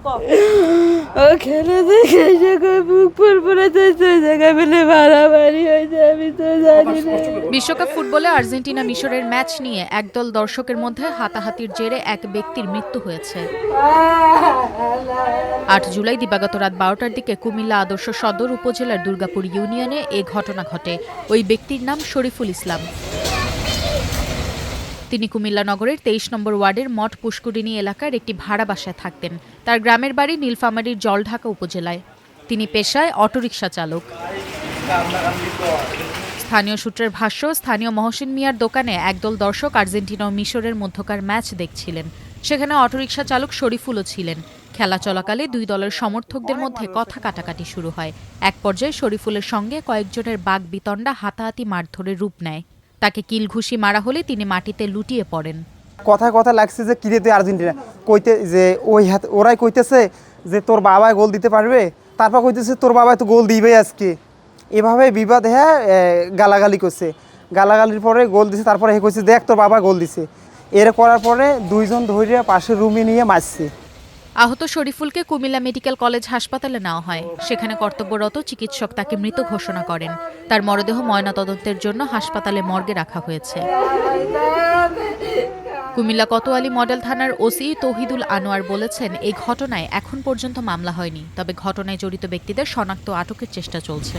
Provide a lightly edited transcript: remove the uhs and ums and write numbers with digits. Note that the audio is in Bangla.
ও খেলে দেখে এসে বুক ফুরফুরে যাচ্ছে, জায়গায় মিলে মারামারি হয়েছে, আমি তো জানি না। বিশ্বকাপ ফুটবলে আর্জেন্টিনা মিশরের ম্যাচ নিয়ে একদল দর্শকের মধ্যে হাতাহাতির জেরে এক ব্যক্তির মৃত্যু হয়েছে। ৮ জুলাই দিবাগত রাত ১২টার দিকে কুমিল্লা আদর্শ সদর উপজেলার দুর্গাপুর ইউনিয়নে এ ঘটনা ঘটে। ওই ব্যক্তির নাম শরীফুল ইসলাম। তিনি কুমিল্লা নগরের ২৩ নম্বর ওয়ার্ডের মঠ পুষ্করিণী এলাকার একটি ভাড়া বাসায় থাকতেন। তার গ্রামের বাড়ি নীলফামারীর জলঢাকা উপজেলায়। তিনি পেশায় অটোরিকশা চালক। স্থানীয় সূত্রের ভাষ্য, স্থানীয় মহসিন মিয়ার দোকানে একদল দর্শক আর্জেন্টিনা ও মিশরের মধ্যকার ম্যাচ দেখছিলেন। সেখানে অটোরিকশা চালক শরীফুলও ছিলেন। খেলা চলাকালে দুই দলের সমর্থকদের মধ্যে কথা কাটাকাটি শুরু হয়। এক পর্যায়ে শরীফুলের সঙ্গে কয়েকজনের বাগবিতণ্ডা হাতাহাতি মারধরের রূপ নেয়। তাকে কিল ঘুষি মারা হলে তিনি মাটিতে লুটিয়ে পড়েন। কথায় কথা লাগছে যে কিরে তুই আর্জেন্টিনা কইতে, যে ওরাই কইতেছে যে তোর বাবাই গোল দিতে পারবে, তারপর কইতেছে তোর বাবাই তো গোল দিবে আজকে। এভাবে বিবাদ হ্যাঁ গালাগালি করছে। গালাগালির পরে গোল দিছে, তারপরে হে কইছে দেখ তোর বাবা গোল দিছে। এর করার পরে দুইজন ধরে পাশের রুমে নিয়ে মারছে। আহত শরীফুলকে কুমিল্লা মেডিকেল কলেজ হাসপাতালে নেওয়া হয়। সেখানে কর্তব্যরত চিকিৎসক তাকে মৃত ঘোষণা করেন। তার মরদেহ ময়নাতদন্তের জন্য হাসপাতালে মর্গে রাখা হয়েছে। কুমিল্লা কোতোয়ালি মডেল থানার ওসি তৌহিদুল আনোয়ার বলেছেন, এই ঘটনায় এখন পর্যন্ত মামলা হয়নি, তবে ঘটনায় জড়িত ব্যক্তিদের শনাক্ত আটকের চেষ্টা চলছে।